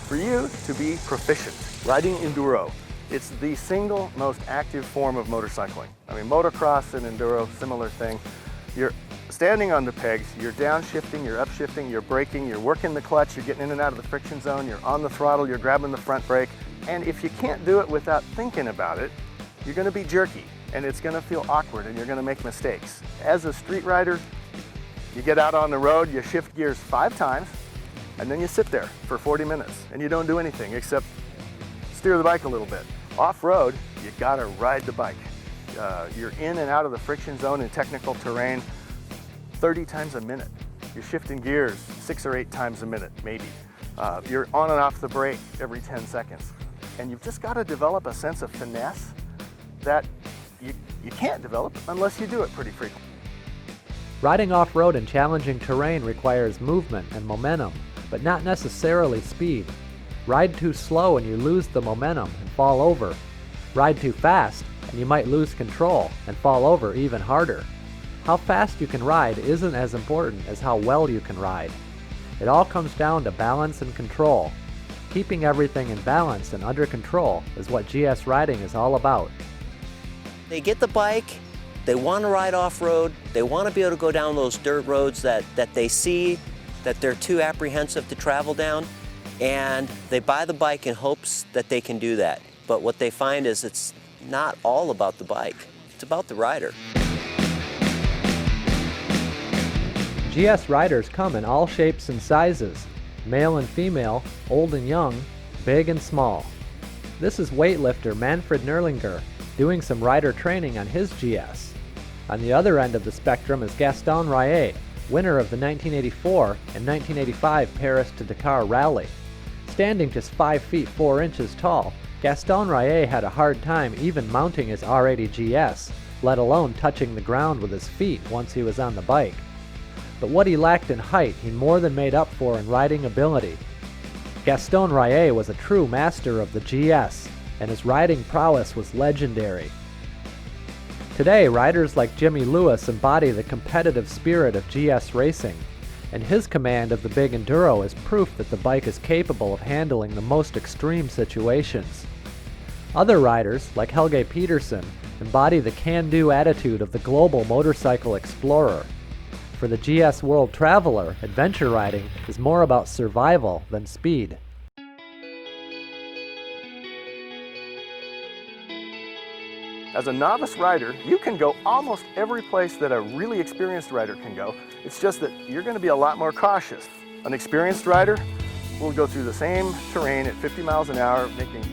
for you to be proficient. Riding enduro, it's the single most active form of motorcycling. I mean, motocross and enduro, similar thing. You're standing on the pegs, you're downshifting, you're upshifting, you're braking, you're working the clutch, you're getting in and out of the friction zone, you're on the throttle, you're grabbing the front brake. And if you can't do it without thinking about it, you're gonna be jerky and it's gonna feel awkward and you're gonna make mistakes. As a street rider, you get out on the road, you shift gears 5 times, and then you sit there for 40 minutes and you don't do anything except steer the bike a little bit. Off-road, you gotta ride the bike. You're in and out of the friction zone in technical terrain 30 times a minute. You're shifting gears 6 or 8 times a minute, maybe. You're on and off the brake every 10 seconds. And you've just gotta develop a sense of finesse that you can't develop unless you do it pretty frequently. Riding off-road in challenging terrain requires movement and momentum, but not necessarily speed. Ride too slow and you lose the momentum and fall over. Ride too fast and you might lose control and fall over even harder. How fast you can ride isn't as important as how well you can ride. It all comes down to balance and control. Keeping everything in balance and under control is what GS riding is all about. They get the bike, they want to ride off-road, they want to be able to go down those dirt roads that they see that they're too apprehensive to travel down, and they buy the bike in hopes that they can do that. But what they find is it's not all about the bike, it's about the rider. GS riders come in all shapes and sizes, male and female, old and young, big and small. This is weightlifter Manfred Nerlinger doing some rider training on his GS. On the other end of the spectrum is Gaston Rayet, winner of the 1984 and 1985 Paris to Dakar Rally. Standing just 5 feet 4 inches tall, Gaston Rayet had a hard time even mounting his R80 GS, let alone touching the ground with his feet once he was on the bike. But what he lacked in height, he more than made up for in riding ability. Gaston Rayet was a true master of the GS, and his riding prowess was legendary. Today, riders like Jimmy Lewis embody the competitive spirit of GS racing, and his command of the big enduro is proof that the bike is capable of handling the most extreme situations. Other riders, like Helge Peterson, embody the can-do attitude of the global motorcycle explorer. For the GS world traveler, adventure riding is more about survival than speed. As a novice rider, you can go almost every place that a really experienced rider can go. It's just that you're going to be a lot more cautious. An experienced rider will go through the same terrain at 50 miles an hour, making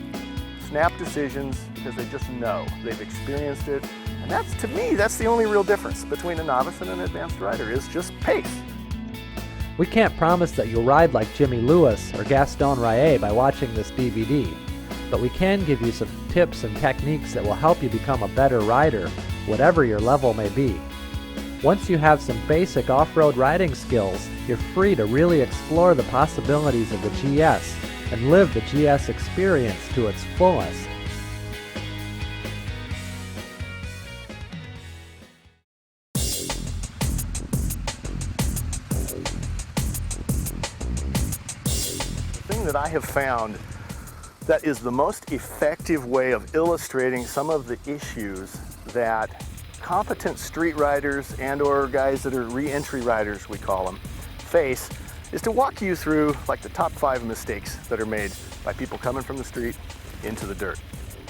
snap decisions because they just know. They've experienced it. And that's, to me, that's the only real difference between a novice and an advanced rider, is just pace. We can't promise that you'll ride like Jimmy Lewis or Gaston Rayet by watching this DVD, but we can give you some tips and techniques that will help you become a better rider, whatever your level may be. Once you have some basic off-road riding skills, you're free to really explore the possibilities of the GS and live the GS experience to its fullest. The thing that I have found that is the most effective way of illustrating some of the issues that competent street riders and or guys that are re-entry riders, we call them, face, is to walk you through like the top 5 mistakes that are made by people coming from the street into the dirt.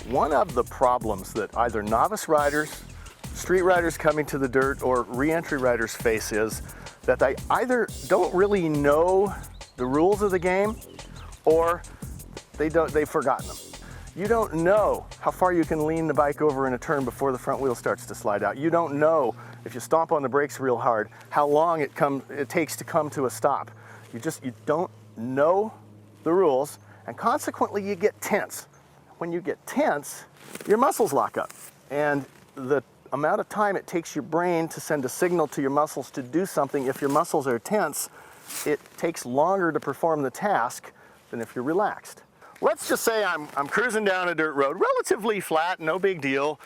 One of the problems that either novice riders, street riders coming to the dirt, or re-entry riders face is that they either don't really know the rules of the game, or they've forgotten them. You don't know how far you can lean the bike over in a turn before the front wheel starts to slide out. You don't know, if you stomp on the brakes real hard, how long it takes to come to a stop. You don't know the rules, and consequently you get tense. When you get tense, your muscles lock up, and the amount of time it takes your brain to send a signal to your muscles to do something, if your muscles are tense, it takes longer to perform the task than if you're relaxed. Let's just say I'm cruising down a dirt road, relatively flat, no big deal.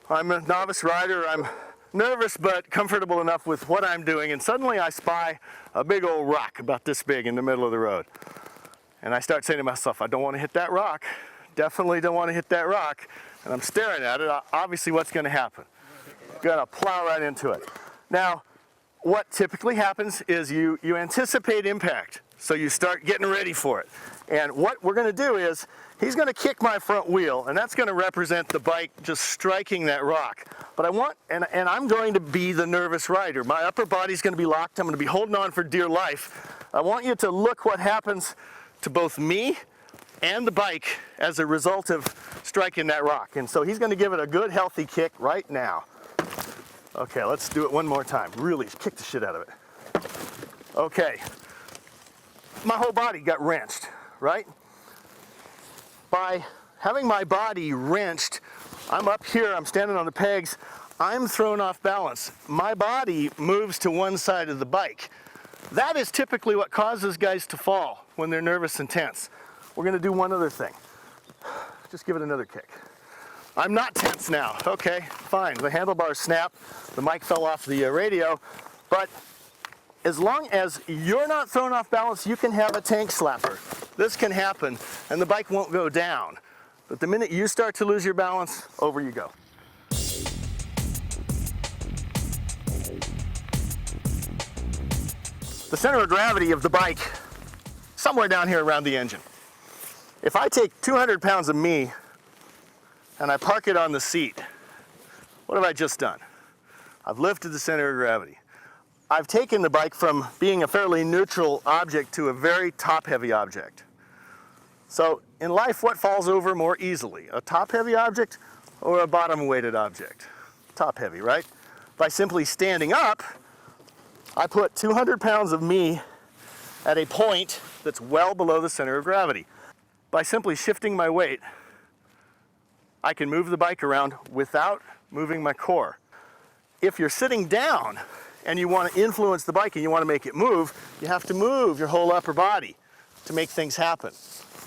I'm a novice rider, I'm nervous but comfortable enough with what I'm doing, and suddenly I spy a big old rock about this big in the middle of the road. And I start saying to myself, I don't want to hit that rock. Definitely don't want to hit that rock. And I'm staring at it. Obviously, what's going to happen? Going to plow right into it. Now, what typically happens is you anticipate impact. So you start getting ready for it. And what we're going to do is, he's going to kick my front wheel, and that's going to represent the bike just striking that rock. But I want, and I'm going to be the nervous rider. My upper body's going to be locked. I'm going to be holding on for dear life. I want you to look what happens to both me and the bike as a result of striking that rock. And so he's going to give it a good, healthy kick right now. Okay, let's do it one more time. Really kick the shit out of it. Okay. My whole body got wrenched, right? By having my body wrenched, I'm up here, I'm standing on the pegs, I'm thrown off balance. My body moves to one side of the bike. That is typically what causes guys to fall when they're nervous and tense. We're gonna do one other thing. Just give it another kick. I'm not tense now. Okay, fine. The handlebars snapped, the mic fell off the radio, but as long as you're not thrown off balance, you can have a tank slapper. This can happen, and the bike won't go down. But the minute you start to lose your balance, over you go. The center of gravity of the bike, somewhere down here around the engine. If I take 200 pounds of me and I park it on the seat, what have I just done? I've lifted the center of gravity. I've taken the bike from being a fairly neutral object to a very top-heavy object. So in life, what falls over more easily? A top-heavy object or a bottom-weighted object? Top-heavy, right? By simply standing up, I put 200 pounds of me at a point that's well below the center of gravity. By simply shifting my weight, I can move the bike around without moving my core. If you're sitting down and you want to influence the bike and you want to make it move, you have to move your whole upper body to make things happen.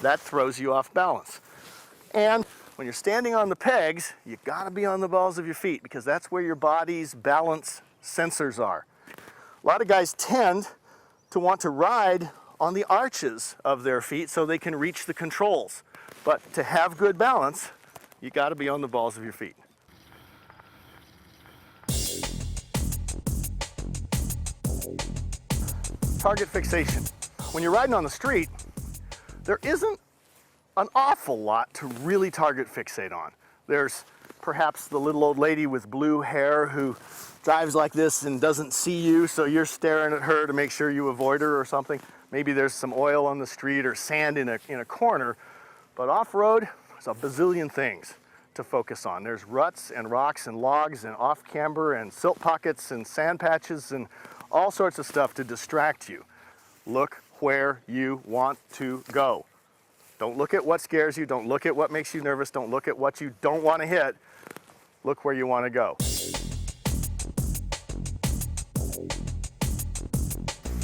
That throws you off balance. And when you're standing on the pegs, you gotta be on the balls of your feet because that's where your body's balance sensors are. A lot of guys tend to want to ride on the arches of their feet so they can reach the controls. But to have good balance, you gotta be on the balls of your feet. Target fixation. When you're riding on the street, there isn't an awful lot to really target fixate on. There's perhaps the little old lady with blue hair who drives like this and doesn't see you, so you're staring at her to make sure you avoid her or something. Maybe there's some oil on the street or sand in a corner. But off-road, there's a bazillion things to focus on. There's ruts and rocks and logs and off-camber and silt pockets and sand patches and all sorts of stuff to distract you. Look where you want to go. Don't look at what scares you. Don't look at what makes you nervous. Don't look at what you don't want to hit. Look where you want to go.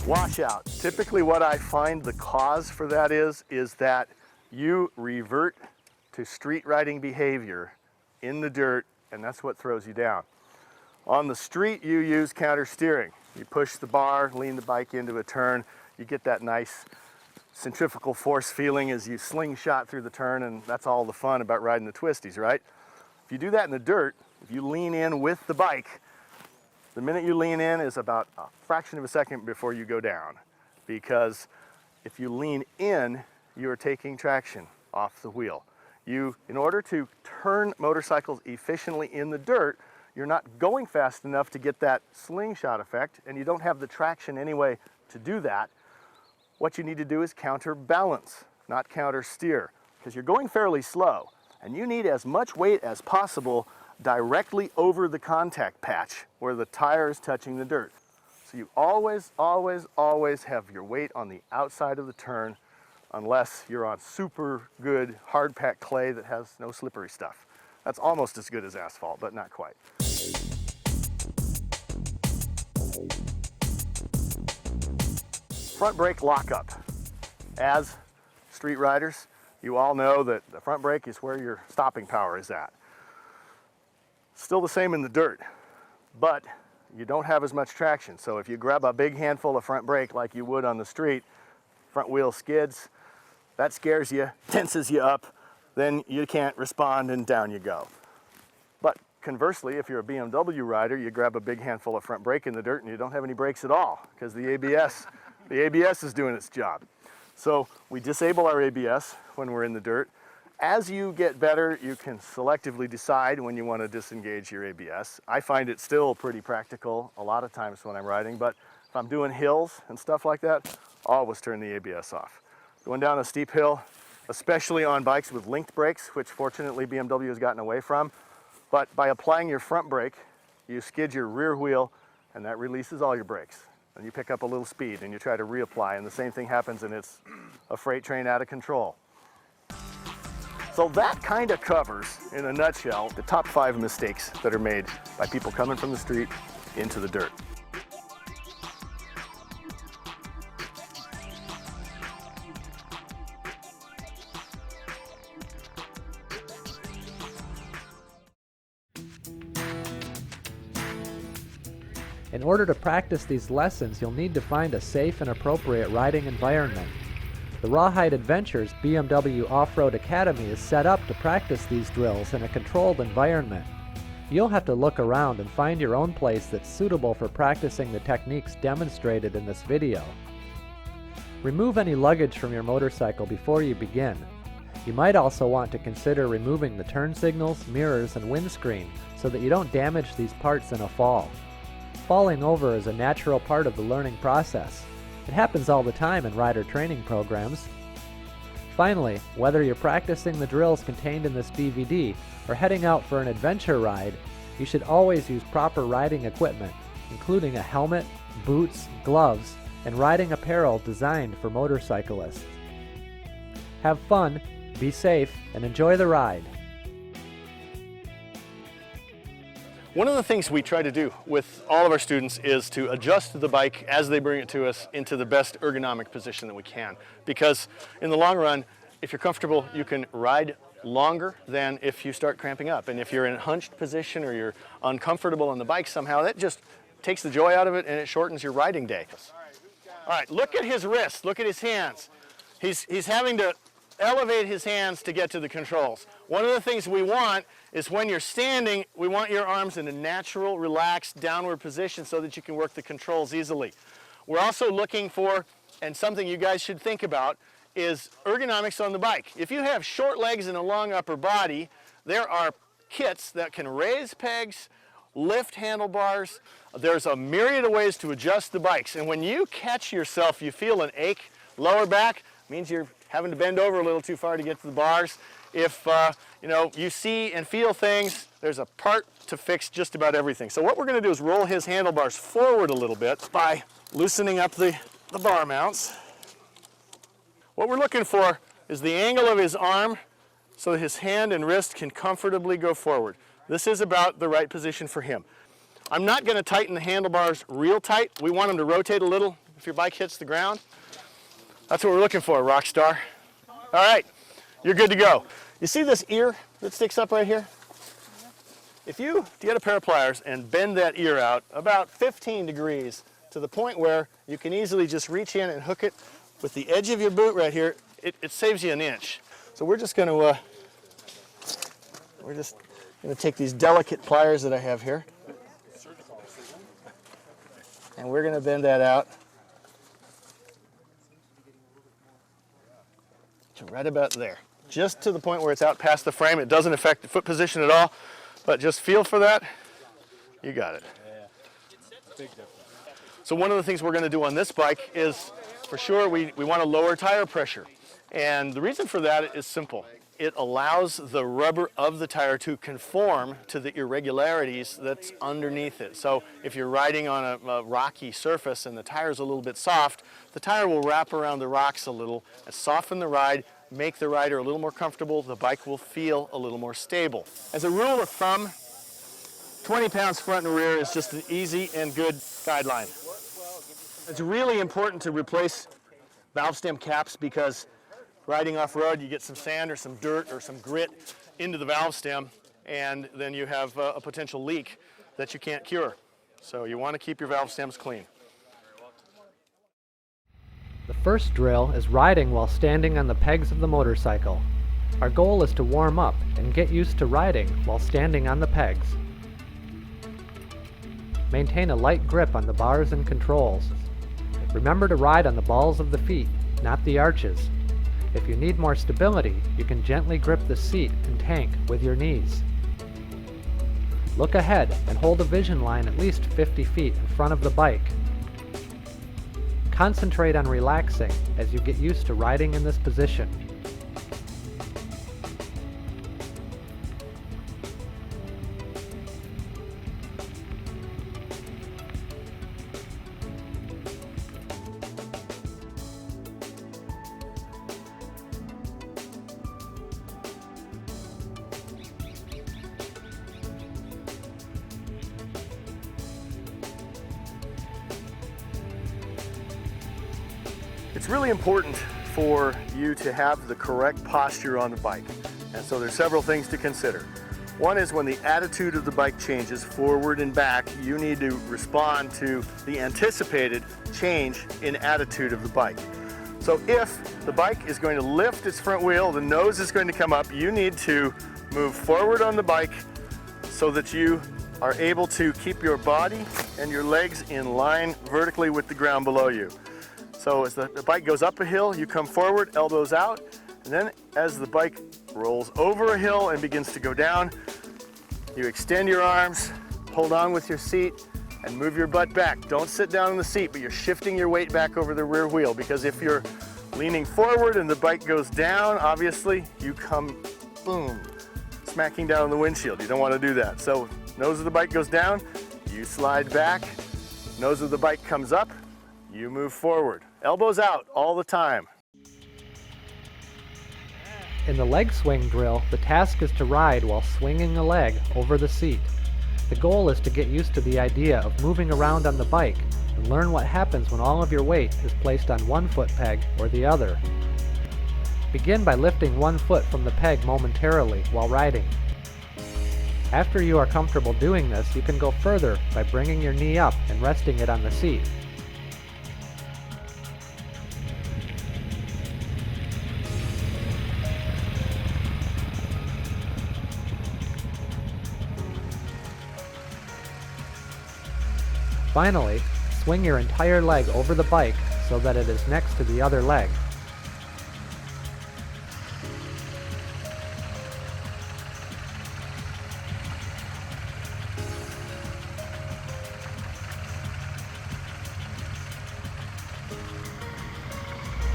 Washout. Typically what I find the cause for that is that you revert to street riding behavior in the dirt, and that's what throws you down. On the street, you use counter steering. You push the bar, lean the bike into a turn. You get that nice centrifugal force feeling as you slingshot through the turn, and that's all the fun about riding the twisties, right? If you do that in the dirt, if you lean in with the bike, the minute you lean in is about a fraction of a second before you go down. Because if you lean in, you're taking traction off the wheel. In order to turn motorcycles efficiently in the dirt, you're not going fast enough to get that slingshot effect, and you don't have the traction anyway to do that. What you need to do is counterbalance, not counter steer, because you're going fairly slow, and you need as much weight as possible directly over the contact patch where the tire is touching the dirt. So you always, always, always have your weight on the outside of the turn, unless you're on super good hard packed clay that has no slippery stuff. That's almost as good as asphalt, but not quite. Front brake lockup. As street riders, you all know that the front brake is where your stopping power is at. Still the same in the dirt, but you don't have as much traction. So if you grab a big handful of front brake like you would on the street, front wheel skids, that scares you, tenses you up, then you can't respond and down you go. But conversely, if you're a BMW rider, you grab a big handful of front brake in the dirt and you don't have any brakes at all because the ABS is doing its job. So we disable our ABS when we're in the dirt. As you get better, you can selectively decide when you want to disengage your ABS. I find it still pretty practical a lot of times when I'm riding, but if I'm doing hills and stuff like that, always turn the ABS off. Going down a steep hill, especially on bikes with linked brakes, which fortunately BMW has gotten away from, but by applying your front brake, you skid your rear wheel and that releases all your brakes. And you pick up a little speed and you try to reapply, and the same thing happens and it's a freight train out of control. So that kind of covers, in a nutshell, the top 5 mistakes that are made by people coming from the street into the dirt. In order to practice these lessons, you'll need to find a safe and appropriate riding environment. The Rawhide Adventures BMW Off-Road Academy is set up to practice these drills in a controlled environment. You'll have to look around and find your own place that's suitable for practicing the techniques demonstrated in this video. Remove any luggage from your motorcycle before you begin. You might also want to consider removing the turn signals, mirrors, and windscreen so that you don't damage these parts in a fall. Falling over is a natural part of the learning process. It happens all the time in rider training programs. Finally, whether you're practicing the drills contained in this DVD or heading out for an adventure ride, you should always use proper riding equipment, including a helmet, boots, gloves, and riding apparel designed for motorcyclists. Have fun, be safe, and enjoy the ride. One of the things we try to do with all of our students is to adjust the bike as they bring it to us into the best ergonomic position that we can. Because in the long run, if you're comfortable, you can ride longer than if you start cramping up. And if you're in a hunched position or you're uncomfortable on the bike somehow, that just takes the joy out of it and it shortens your riding day. All right, look at his wrists, look at his hands. He's having to elevate his hands to get to the controls. One of the things we want is when you're standing, we want your arms in a natural, relaxed, downward position so that you can work the controls easily. We're also looking for, and something you guys should think about, is ergonomics on the bike. If you have short legs and a long upper body, there are kits that can raise pegs, lift handlebars. There's a myriad of ways to adjust the bikes. And when you catch yourself, you feel an ache, lower back, means you're having to bend over a little too far to get to the bars. If you see and feel things, there's a part to fix just about everything. So what we're going to do is roll his handlebars forward a little bit by loosening up the bar mounts. What we're looking for is the angle of his arm so that his hand and wrist can comfortably go forward. This is about the right position for him. I'm not going to tighten the handlebars real tight. We want them to rotate a little if your bike hits the ground. That's what we're looking for, rock star. All right, you're good to go. You see this ear that sticks up right here? If you get a pair of pliers and bend that ear out about 15 degrees to the point where you can easily just reach in and hook it with the edge of your boot right here, it saves you an inch. So we're just going to take these delicate pliers that I have here, and we're going to bend that out to right about there, just to the point where it's out past the frame. It doesn't affect the foot position at all, but just feel for that. You got it. Big difference. So one of the things we're going to do on this bike is, for sure, we want to lower tire pressure. And the reason for that is simple. It allows the rubber of the tire to conform to the irregularities that's underneath it. So if you're riding on a rocky surface and the tire's a little bit soft, the tire will wrap around the rocks a little and soften the ride, make the rider a little more comfortable. The bike will feel a little more stable. As a rule of thumb, 20 pounds front and rear is just an easy and good guideline. It's really important to replace valve stem caps because riding off-road, you get some sand or some dirt or some grit into the valve stem, and then you have a potential leak that you can't cure. So you want to keep your valve stems clean. The first drill is riding while standing on the pegs of the motorcycle. Our goal is to warm up and get used to riding while standing on the pegs. Maintain a light grip on the bars and controls. Remember to ride on the balls of the feet, not the arches. If you need more stability, you can gently grip the seat and tank with your knees. Look ahead and hold a vision line at least 50 feet in front of the bike. Concentrate on relaxing as you get used to riding in this position. It's really important for you to have the correct posture on the bike. And so there's several things to consider. One is when the attitude of the bike changes forward and back, you need to respond to the anticipated change in attitude of the bike. So if the bike is going to lift its front wheel, the nose is going to come up, you need to move forward on the bike so that you are able to keep your body and your legs in line vertically with the ground below you. So as the bike goes up a hill, you come forward, elbows out, and then as the bike rolls over a hill and begins to go down, you extend your arms, hold on with your seat, and move your butt back. Don't sit down in the seat, but you're shifting your weight back over the rear wheel, because if you're leaning forward and the bike goes down, obviously you come, boom, smacking down on the windshield. You don't want to do that. So nose of the bike goes down, you slide back, nose of the bike comes up, you move forward. Elbows out all the time. In the leg swing drill, the task is to ride while swinging a leg over the seat. The goal is to get used to the idea of moving around on the bike and learn what happens when all of your weight is placed on one foot peg or the other. Begin by lifting one foot from the peg momentarily while riding. After you are comfortable doing this, you can go further by bringing your knee up and resting it on the seat. Finally, swing your entire leg over the bike so that it is next to the other leg.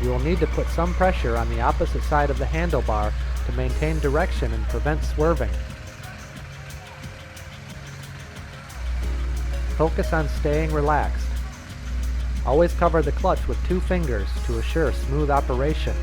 You will need to put some pressure on the opposite side of the handlebar to maintain direction and prevent swerving. Focus on staying relaxed. Always cover the clutch with 2 fingers to assure smooth operation.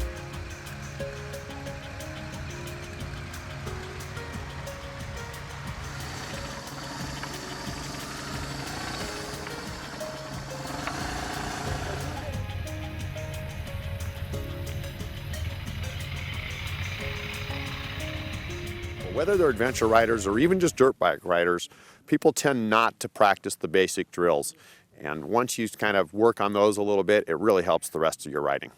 Whether they're adventure riders or even just dirt bike riders, people tend not to practice the basic drills. And once you kind of work on those a little bit, it really helps the rest of your riding.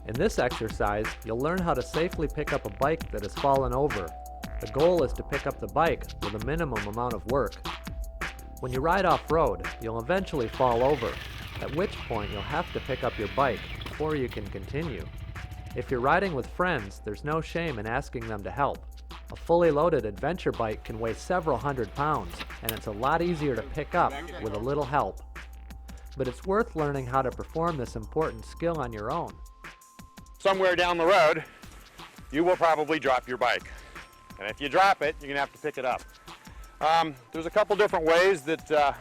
In this exercise, you'll learn how to safely pick up a bike that has fallen over. The goal is to pick up the bike with a minimum amount of work. When you ride off-road, you'll eventually fall over, at which point you'll have to pick up your bike before you can continue. If you're riding with friends, there's no shame in asking them to help. A fully loaded adventure bike can weigh several hundred pounds, and it's a lot easier to pick up with a little help. But it's worth learning how to perform this important skill on your own. Somewhere down the road, you will probably drop your bike. And if you drop it, you're gonna have to pick it up. There's a couple different ways that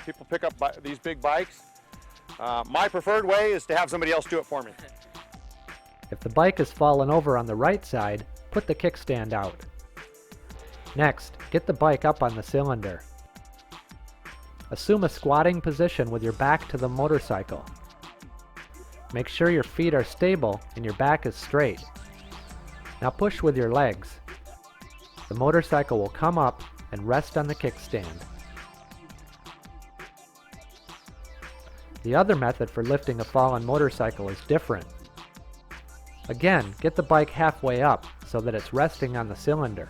people pick up these big bikes. My preferred way is to have somebody else do it for me. If the bike has fallen over on the right side, put the kickstand out. Next, get the bike up on the cylinder. Assume a squatting position with your back to the motorcycle. Make sure your feet are stable and your back is straight. Now push with your legs. The motorcycle will come up and rest on the kickstand. The other method for lifting a fallen motorcycle is different. Again, get the bike halfway up so that it's resting on the cylinder.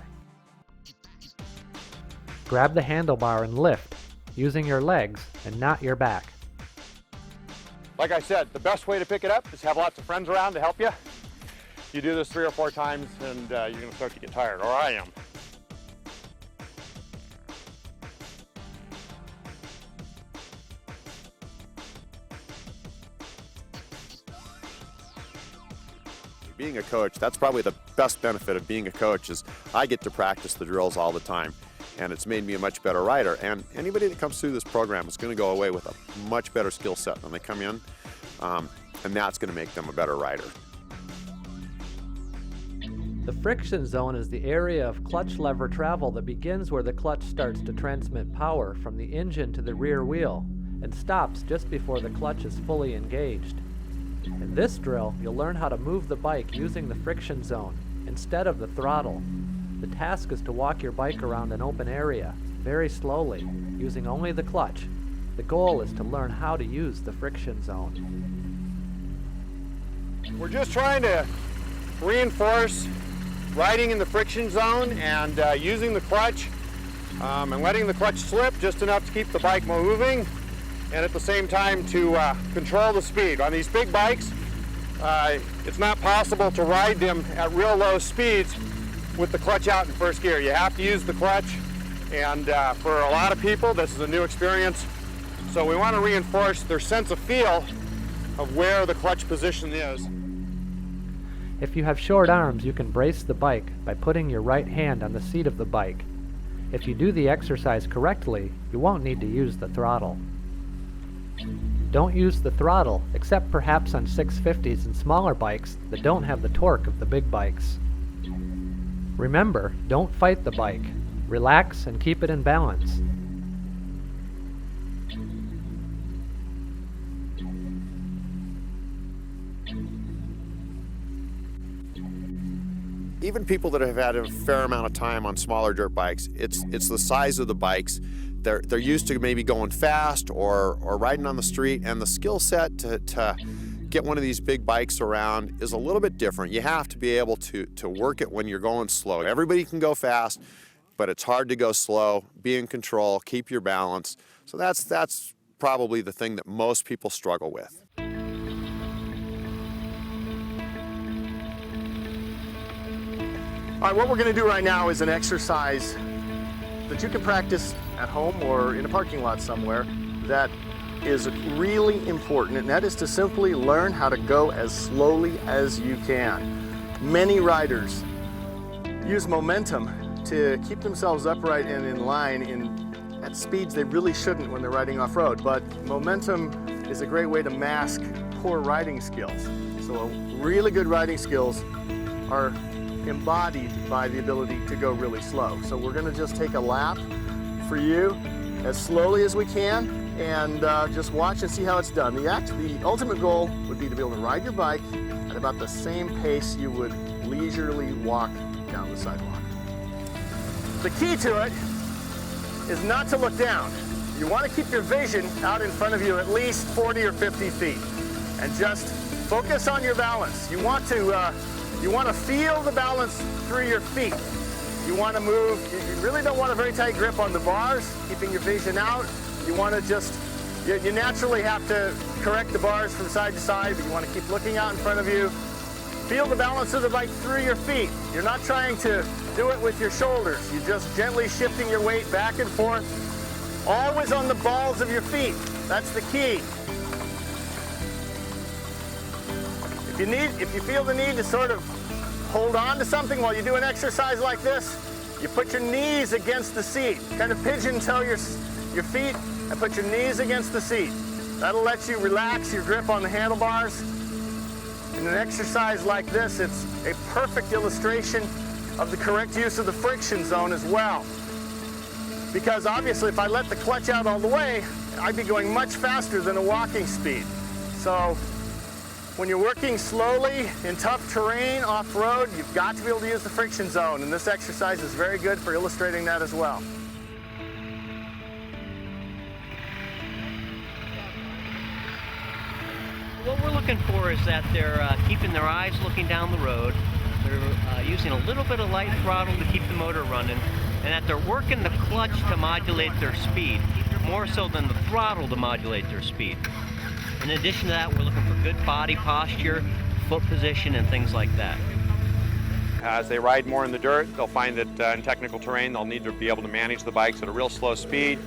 Grab the handlebar and lift, using your legs and not your back. Like I said, the best way to pick it up is have lots of friends around to help you. You do this 3 or 4 times and you're going to start to get tired, or I am. Being a coach, that's probably the best benefit of being a coach is I get to practice the drills all the time, and it's made me a much better rider. And anybody that comes through this program is going to go away with a much better skill set when they come in, and that's going to make them a better rider. The friction zone is the area of clutch lever travel that begins where the clutch starts to transmit power from the engine to the rear wheel and stops just before the clutch is fully engaged. In this drill, you'll learn how to move the bike using the friction zone instead of the throttle. The task is to walk your bike around an open area very slowly, using only the clutch. The goal is to learn how to use the friction zone. We're just trying to reinforce riding in the friction zone and using the clutch and letting the clutch slip just enough to keep the bike moving, and at the same time to control the speed. On these big bikes, it's not possible to ride them at real low speeds with the clutch out in first gear. You have to use the clutch, and for a lot of people, this is a new experience. So we want to reinforce their sense of feel of where the clutch position is. If you have short arms, you can brace the bike by putting your right hand on the seat of the bike. If you do the exercise correctly, you won't need to use the throttle. Don't use the throttle, except perhaps on 650s and smaller bikes that don't have the torque of the big bikes. Remember, don't fight the bike. Relax and keep it in balance. Even people that have had a fair amount of time on smaller dirt bikes, it's the size of the bikes. They're used to maybe going fast or riding on the street, and the skill set to get one of these big bikes around is a little bit different. You have to be able to work it when you're going slow. Everybody can go fast, but it's hard to go slow. Be in control, keep your balance. So that's probably the thing that most people struggle with. All right, what we're going to do right now is an exercise that you can practice at home or in a parking lot somewhere that is really important, and that is to simply learn how to go as slowly as you can. Many riders use momentum to keep themselves upright and in line at speeds they really shouldn't when they're riding off-road, but momentum is a great way to mask poor riding skills. So really good riding skills are embodied by the ability to go really slow. So we're going to just take a lap for you as slowly as we can and just watch and see how it's done. The ultimate goal would be to be able to ride your bike at about the same pace you would leisurely walk down the sidewalk. The key to it is not to look down. You want to keep your vision out in front of you at least 40 or 50 feet and just focus on your balance. You want to feel the balance through your feet. You want to move, you really don't want a very tight grip on the bars, keeping your vision out. You want to just, you naturally have to correct the bars from side to side, but you want to keep looking out in front of you. Feel the balance of the bike through your feet. You're not trying to do it with your shoulders. You're just gently shifting your weight back and forth, always on the balls of your feet. That's the key. If you feel the need to sort of hold on to something while you do an exercise like this, you put your knees against the seat. Kind of pigeon toe your feet and put your knees against the seat. That'll let you relax your grip on the handlebars. In an exercise like this, it's a perfect illustration of the correct use of the friction zone as well. Because obviously if I let the clutch out all the way, I'd be going much faster than a walking speed. So when you're working slowly in tough terrain off-road, you've got to be able to use the friction zone, and this exercise is very good for illustrating that as well. looking for is that they're keeping their eyes looking down the road, they're using a little bit of light throttle to keep the motor running, and that they're working the clutch to modulate their speed, more so than the throttle to modulate their speed. In addition to that, we're looking for good body posture, foot position, and things like that. As they ride more in the dirt, they'll find that in technical terrain, they'll need to be able to manage the bikes at a real slow speed.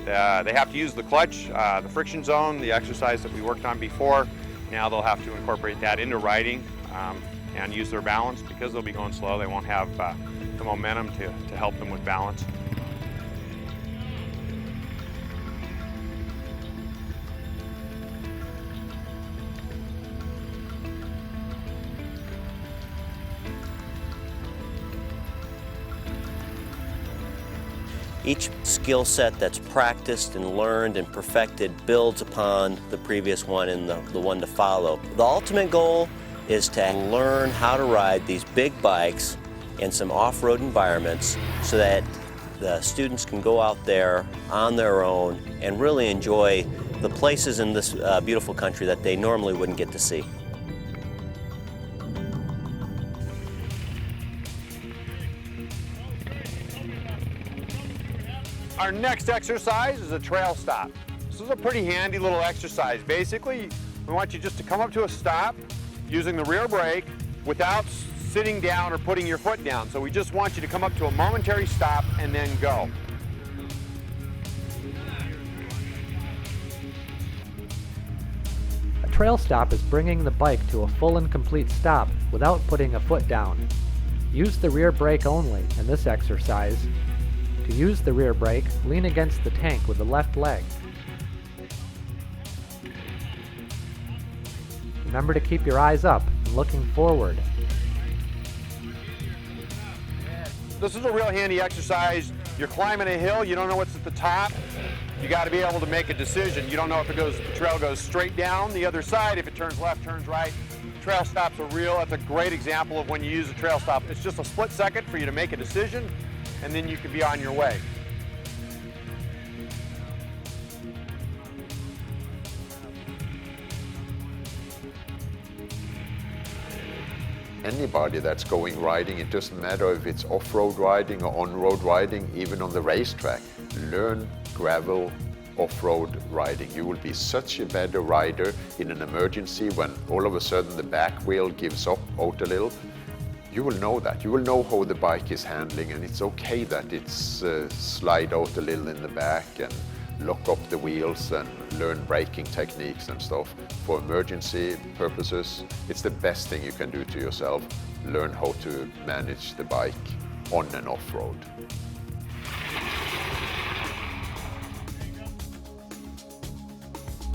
They have to use the clutch, the friction zone, the exercise that we worked on before. Now they'll have to incorporate that into riding and use their balance. Because they'll be going slow, they won't have the momentum to help them with balance. Each skill set that's practiced and learned and perfected builds upon the previous one and the one to follow. The ultimate goal is to learn how to ride these big bikes in some off-road environments so that the students can go out there on their own and really enjoy the places in this beautiful country that they normally wouldn't get to see. Our next exercise is a trail stop. This is a pretty handy little exercise. Basically, we want you just to come up to a stop using the rear brake without sitting down or putting your foot down. So we just want you to come up to a momentary stop and then go. A trail stop is bringing the bike to a full and complete stop without putting a foot down. Use the rear brake only in this exercise. To use the rear brake, lean against the tank with the left leg. Remember to keep your eyes up and looking forward. This is a real handy exercise. You're climbing a hill, you don't know what's at the top. You got to be able to make a decision. You don't know if the trail goes straight down the other side, if it turns left, turns right. Trail stops are that's a great example of when you use a trail stop. It's just a split second for you to make a decision, and then you can be on your way. Anybody that's going riding, it doesn't matter if it's off-road riding or on-road riding, even on the racetrack, learn gravel off-road riding. You will be such a better rider in an emergency when all of a sudden the back wheel gives out a little. You will know that. You will know how the bike is handling, and it's okay that it's slide out a little in the back and lock up the wheels and learn braking techniques and stuff. For emergency purposes, it's the best thing you can do to yourself. Learn how to manage the bike on and off-road.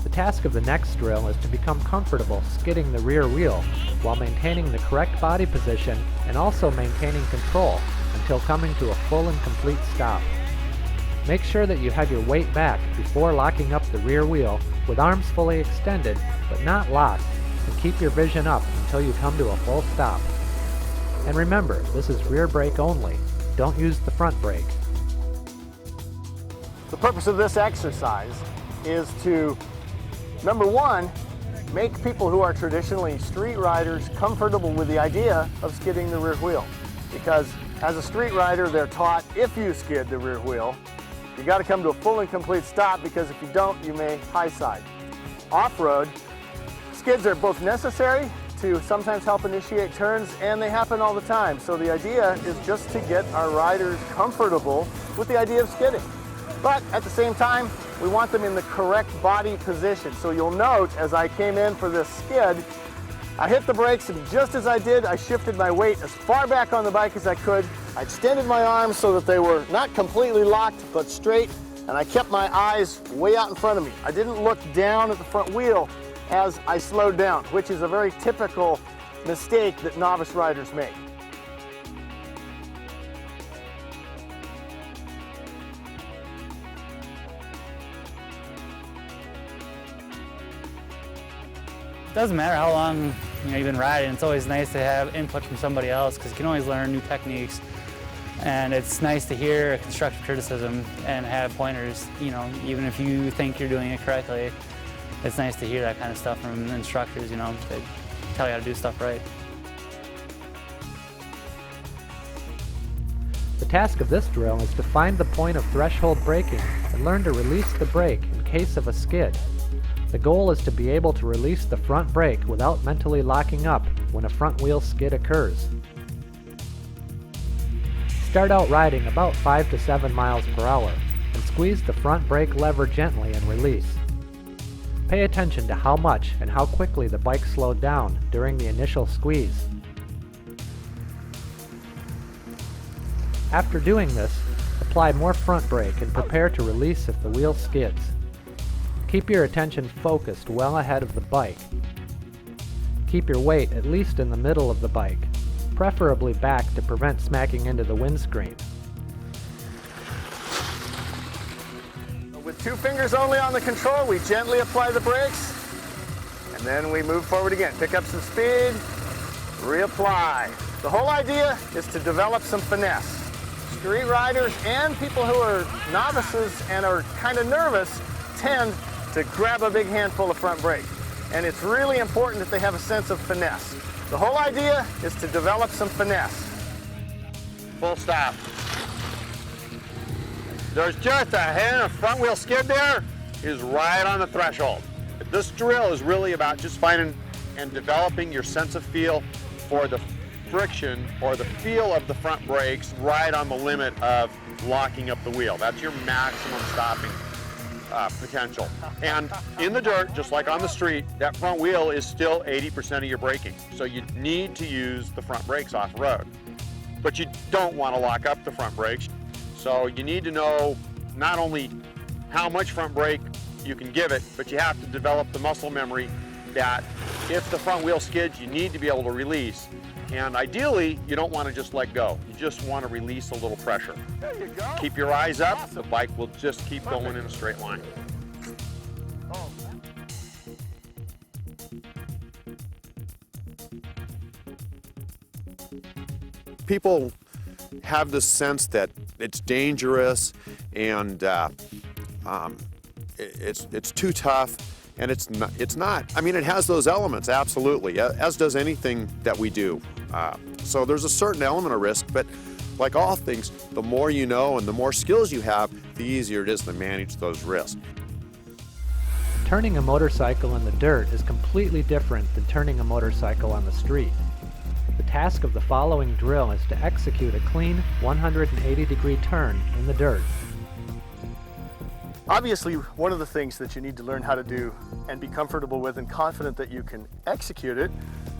The task of the next drill is to become comfortable skidding the rear wheel while maintaining the correct body position and also maintaining control until coming to a full and complete stop. Make sure that you have your weight back before locking up the rear wheel with arms fully extended but not locked, and keep your vision up until you come to a full stop. And remember, this is rear brake only. Don't use the front brake. The purpose of this exercise is to, number one, make people who are traditionally street riders comfortable with the idea of skidding the rear wheel. Because as a street rider, they're taught if you skid the rear wheel, you got to come to a full and complete stop, because if you don't, you may high side. Off-road, skids are both necessary to sometimes help initiate turns, and they happen all the time. So the idea is just to get our riders comfortable with the idea of skidding. But at the same time, we want them in the correct body position. So you'll note as I came in for this skid, I hit the brakes, and just as I did, I shifted my weight as far back on the bike as I could. I extended my arms so that they were not completely locked, but straight, and I kept my eyes way out in front of me. I didn't look down at the front wheel as I slowed down, which is a very typical mistake that novice riders make. It doesn't matter how long you've been riding. It's always nice to have input from somebody else, because you can always learn new techniques, and it's nice to hear constructive criticism and have pointers, even if you think you're doing it correctly. it's nice to hear that kind of stuff from instructors, you know, they tell you how to do stuff right. The task of this drill is to find the point of threshold braking and learn to release the brake in case of a skid. The goal is to be able to release the front brake without mentally locking up when a front wheel skid occurs. Start out riding about 5 to 7 miles per hour and squeeze the front brake lever gently and release. Pay attention to how much and how quickly the bike slowed down during the initial squeeze. After doing this, apply more front brake and prepare to release if the wheel skids. Keep your attention focused well ahead of the bike. Keep your weight at least in the middle of the bike, preferably back to prevent smacking into the windscreen. With 2 fingers only on the control, we gently apply the brakes, and then we move forward again. Pick up some speed, reapply. The whole idea is to develop some finesse. Street riders and people who are novices and are kind of nervous tend to grab a big handful of front brake. And it's really important that they have a sense of finesse. The whole idea is to develop some finesse. Full stop. There's just a hair of front wheel skid there is right on the threshold. This drill is really about just finding and developing your sense of feel for the friction or the feel of the front brakes right on the limit of locking up the wheel. That's your maximum stopping potential. And in the dirt, just like on the street, that front wheel is still 80% of your braking. So you need to use the front brakes off-road. But you don't want to lock up the front brakes. So you need to know not only how much front brake you can give it, but you have to develop the muscle memory that if the front wheel skids, you need to be able to release. And ideally, you don't want to just let go. You just want to release a little pressure. There you go. Keep your eyes up. The bike will just keep going in a straight line. People have this sense that it's dangerous and it's too tough, and it's not. I mean, it has those elements, absolutely, as does anything that we do. So there's a certain element of risk, but like all things, the more you know and the more skills you have, the easier it is to manage those risks. Turning a motorcycle in the dirt is completely different than turning a motorcycle on the street. The task of the following drill is to execute a clean 180-degree turn in the dirt. Obviously, one of the things that you need to learn how to do and be comfortable with and confident that you can execute it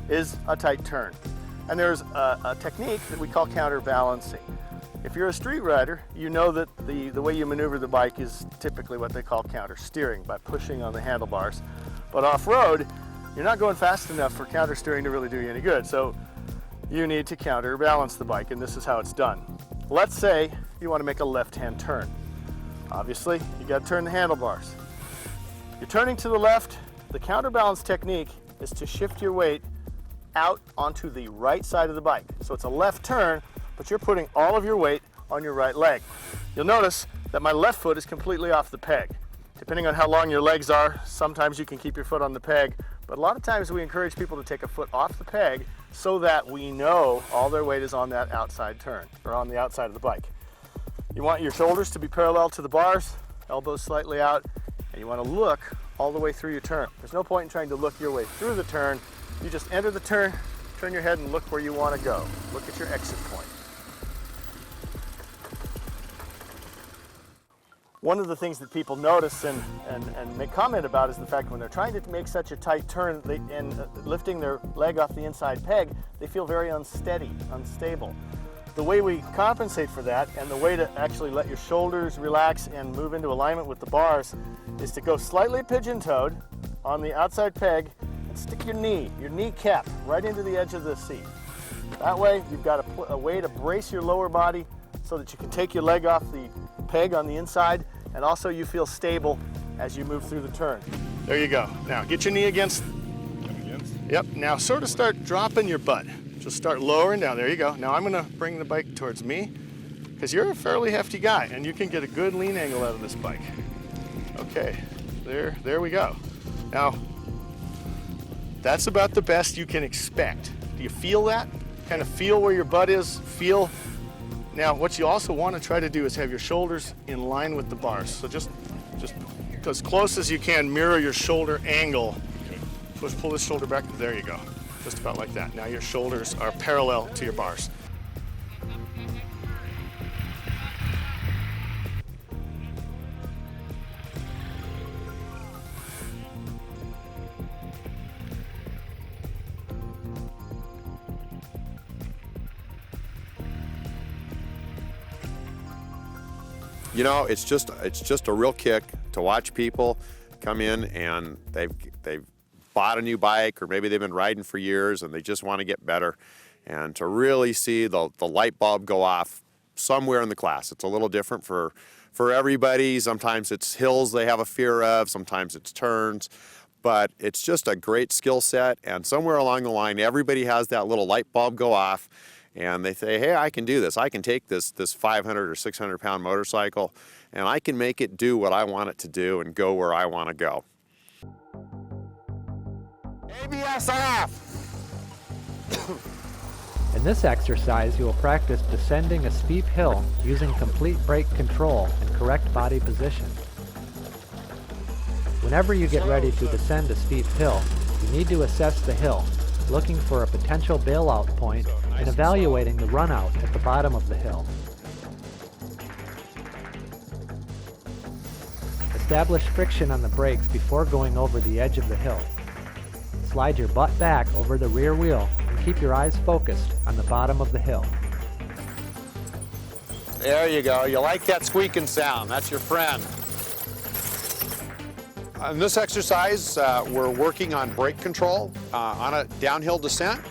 is a tight turn. And there's a technique that we call counterbalancing. If you're a street rider, you know that the way you maneuver the bike is typically what they call counter steering, by pushing on the handlebars. But off-road, you're not going fast enough for counter steering to really do you any good. So you need to counterbalance the bike, and this is how it's done. Let's say you want to make a left-hand turn. Obviously, you got to turn the handlebars. You're turning to the left. The counterbalance technique is to shift your weight out onto the right side of the bike. So it's a left turn, but you're putting all of your weight on your right leg. You'll notice that my left foot is completely off the peg. Depending on how long your legs are, sometimes you can keep your foot on the peg, but a lot of times we encourage people to take a foot off the peg so that we know all their weight is on that outside turn, or on the outside of the bike. You want your shoulders to be parallel to the bars, elbows slightly out, and you want to look all the way through your turn. There's no point in trying to look your way through the turn. You just enter the turn, turn your head and look where you want to go. Look at your exit point. One of the things that people notice and make comment about is the fact when they're trying to make such a tight turn and lifting their leg off the inside peg, they feel very unsteady, unstable. The way we compensate for that, and the way to actually let your shoulders relax and move into alignment with the bars, is to go slightly pigeon-toed on the outside peg and stick your kneecap right into the edge of the seat. That way you've got a way to brace your lower body so that you can take your leg off the peg on the inside, and also you feel stable as you move through the turn. There you go. Now get your knee against. Yep, now sort of start dropping your butt. Just start lowering down. There you go. Now I'm gonna bring the bike towards me because you're a fairly hefty guy and you can get a good lean angle out of this bike. Okay, there we go. Now, that's about the best you can expect. Do you feel that? Kind of feel where your butt is, feel. Now, what you also want to try to do is have your shoulders in line with the bars. So just as close as you can, mirror your shoulder angle. Pull this shoulder back, there you go. Just about like that. Now your shoulders are parallel to your bars. You know, it's just a real kick to watch people come in and they've bought a new bike, or maybe they've been riding for years and they just want to get better, and to really see the light bulb go off somewhere in the class. It's a little different for everybody. Sometimes it's hills they have a fear of, sometimes it's turns, but it's just a great skill set, and somewhere along the line everybody has that little light bulb go off. And they say, hey, I can do this. I can take this 500 or 600 pound motorcycle and I can make it do what I want it to do and go where I want to go. ABS off! In this exercise, you will practice descending a steep hill using complete brake control and correct body position. Whenever you get ready to descend a steep hill, you need to assess the hill, looking for a potential bailout point and evaluating the runout at the bottom of the hill. Establish friction on the brakes before going over the edge of the hill. Slide your butt back over the rear wheel and keep your eyes focused on the bottom of the hill. There you go. You like that squeaking sound. That's your friend. In this exercise, we're working on brake control on a downhill descent.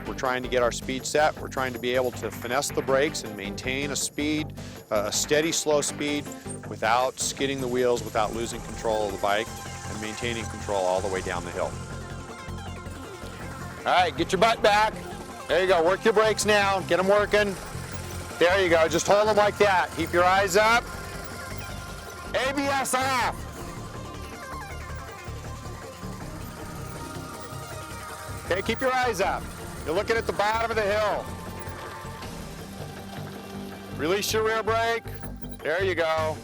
We're trying to get our speed set. We're trying to be able to finesse the brakes and maintain a speed, a steady, slow speed without skidding the wheels, without losing control of the bike, and maintaining control all the way down the hill. All right, get your butt back. There you go. Work your brakes now. Get them working. There you go. Just hold them like that. Keep your eyes up. ABS off. Okay, keep your eyes up. You're looking at the bottom of the hill. Release your rear brake. There you go.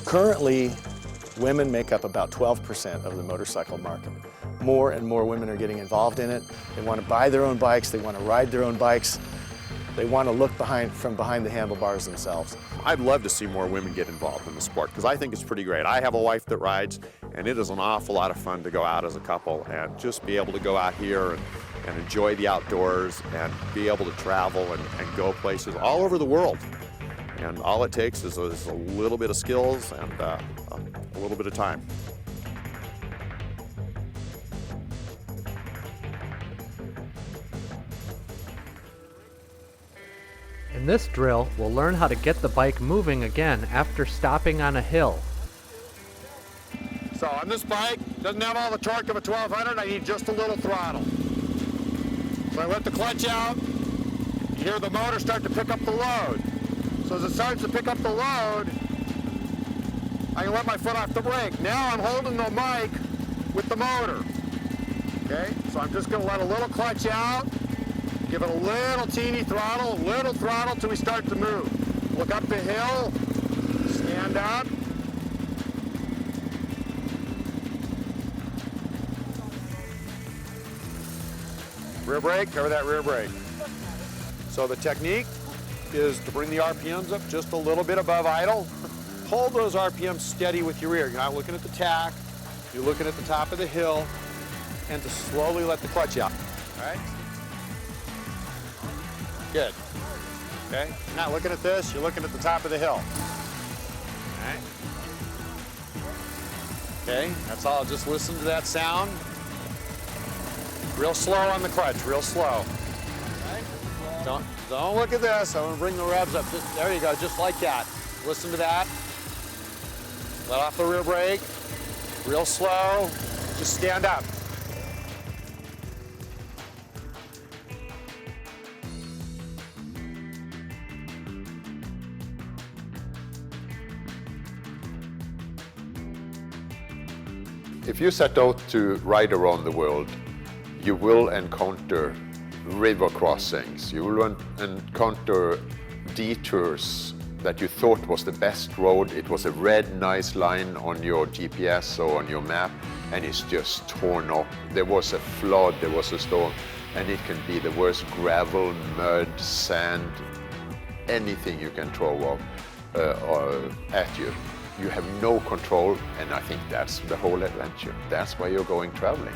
Currently, women make up about 12% of the motorcycle market. More and more women are getting involved in it. They want to buy their own bikes, they want to ride their own bikes. They want to look from behind the handlebars themselves. I'd love to see more women get involved in the sport because I think it's pretty great. I have a wife that rides, and it is an awful lot of fun to go out as a couple and just be able to go out here and enjoy the outdoors and be able to travel and go places all over the world. And all it takes is a little bit of skills and a little bit of time. In this drill, we'll learn how to get the bike moving again after stopping on a hill. So on this bike, doesn't have all the torque of a 1200, I need just a little throttle. So I let the clutch out, you hear the motor start to pick up the load. So as it starts to pick up the load, I can let my foot off the brake. Now I'm holding the mic with the motor. Okay, so I'm just gonna let a little clutch out, give it a little teeny throttle, little throttle till we start to move. Look up the hill, stand up. Rear brake, cover that rear brake. So the technique is to bring the RPMs up just a little bit above idle. Hold those RPMs steady with your rear. You're not looking at the tack, you're looking at the top of the hill, and to slowly let the clutch out. All right? Good. Okay? You're not looking at this, you're looking at the top of the hill. All right? Okay, that's all. Just listen to that sound. Real slow on the clutch, real slow. Don't look at this. I'm gonna bring the revs up. There you go, just like that. Listen to that. Let off the rear brake. Real slow. Just stand up. If you set out to ride around the world, you will encounter river crossings, you will encounter detours that you thought was the best road. It was a red, nice line on your GPS or on your map, and it's just torn up. There was a flood, there was a storm, and it can be the worst gravel, mud, sand, anything you can throw up at you. You have no control, and I think that's the whole adventure. That's why you're going traveling.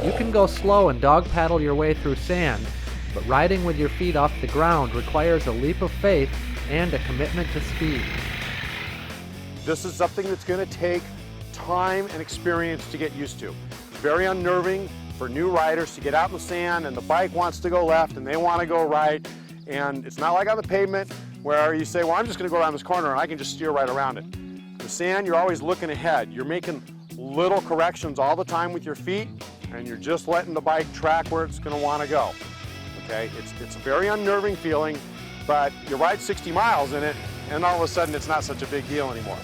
You can go slow and dog paddle your way through sand, but riding with your feet off the ground requires a leap of faith and a commitment to speed. This is something that's going to take time and experience to get used to. It's very unnerving for new riders to get out in the sand and the bike wants to go left and they want to go right. And it's not like on the pavement where you say, well, I'm just going to go around this corner and I can just steer right around it. The sand, you're always looking ahead. You're making little corrections all the time with your feet, and you're just letting the bike track where it's going to want to go. Okay, it's a very unnerving feeling, but you ride 60 miles in it, and all of a sudden it's not such a big deal anymore.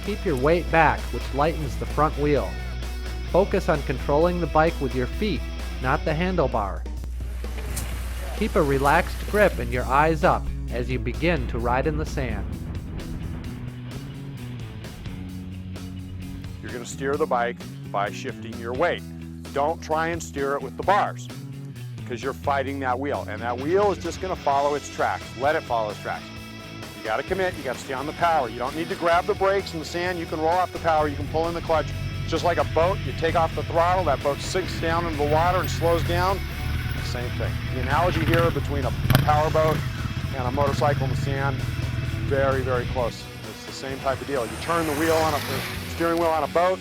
Keep your weight back, which lightens the front wheel. Focus on controlling the bike with your feet, not the handlebar. Keep a relaxed grip and your eyes up as you begin to ride in the sand. You're going to steer the bike by shifting your weight. Don't try and steer it with the bars, because you're fighting that wheel, and that wheel is just going to follow its tracks. Let it follow its tracks. You got to commit, you got to stay on the power. You don't need to grab the brakes in the sand. You can roll off the power, you can pull in the clutch. Just like a boat, you take off the throttle, that boat sinks down into the water and slows down. Same thing. The analogy here between a power boat and a motorcycle in the sand, very, very close. It's the same type of deal. You turn the wheel on the steering wheel on a boat,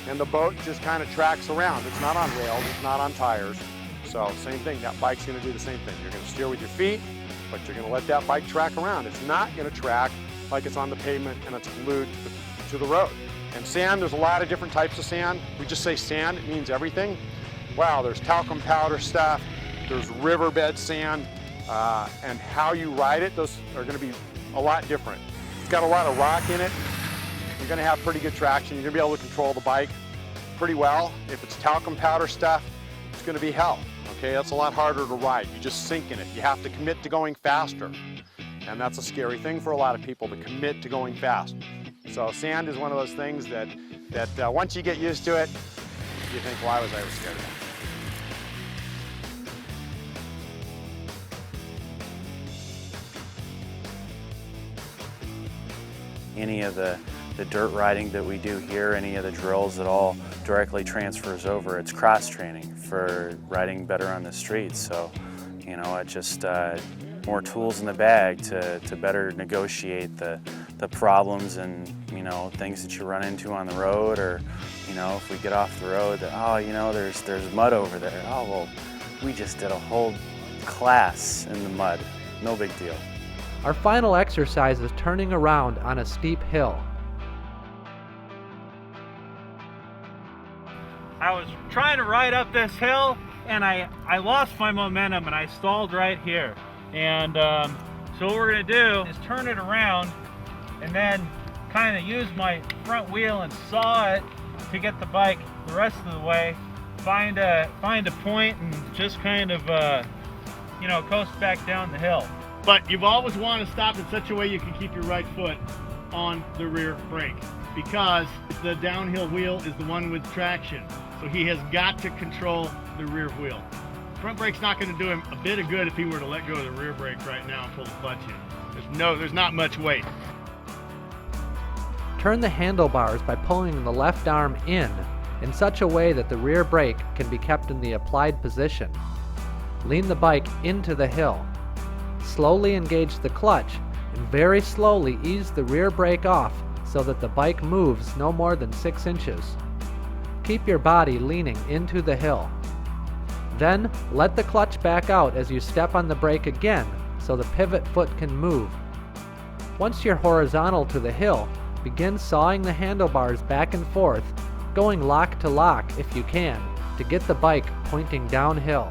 and the boat just kind of tracks around. It's not on rails, it's not on tires. So same thing, that bike's going to do the same thing. You're going to steer with your feet, but you're going to let that bike track around. It's not going to track like it's on the pavement and it's glued to the road. And sand, there's a lot of different types of sand. We just say sand, it means everything. Wow, there's talcum powder stuff, there's riverbed sand, and how you ride it, those are going to be a lot different. It's got a lot of rock in it. You're going to have pretty good traction. You're going to be able to control the bike pretty well. If it's talcum powder stuff, it's going to be hell. Okay, that's a lot harder to ride. You just sink in it. You have to commit to going faster. And that's a scary thing for a lot of people, to commit to going fast. So sand is one of those things that once you get used to it, you think, why was I ever scared of that? Any of the dirt riding that we do here, any of the drills, it all directly transfers over. It's cross training for riding better on the streets. So, you know, it just more tools in the bag to better negotiate the problems and, you know, things that you run into on the road, or, you know, if we get off the road, oh, you know, there's mud over there. Oh, well, we just did a whole class in the mud. No big deal. Our final exercise is turning around on a steep hill. I was trying to ride up this hill and I lost my momentum and I stalled right here. And so what we're gonna do is turn it around and then kind of use my front wheel and saw it to get the bike the rest of the way. Find a point and just kind of you know, coast back down the hill. But you've always wanted to stop in such a way you can keep your right foot on the rear brake, because the downhill wheel is the one with traction. So he has got to control the rear wheel. Front brake's not going to do him a bit of good if he were to let go of the rear brake right now and pull the clutch in. There's not much weight. Turn the handlebars by pulling the left arm in such a way that the rear brake can be kept in the applied position. Lean the bike into the hill. Slowly engage the clutch and very slowly ease the rear brake off so that the bike moves no more than 6 inches. Keep your body leaning into the hill. Then let the clutch back out as you step on the brake again so the pivot foot can move. Once you're horizontal to the hill, begin sawing the handlebars back and forth, going lock to lock if you can, to get the bike pointing downhill.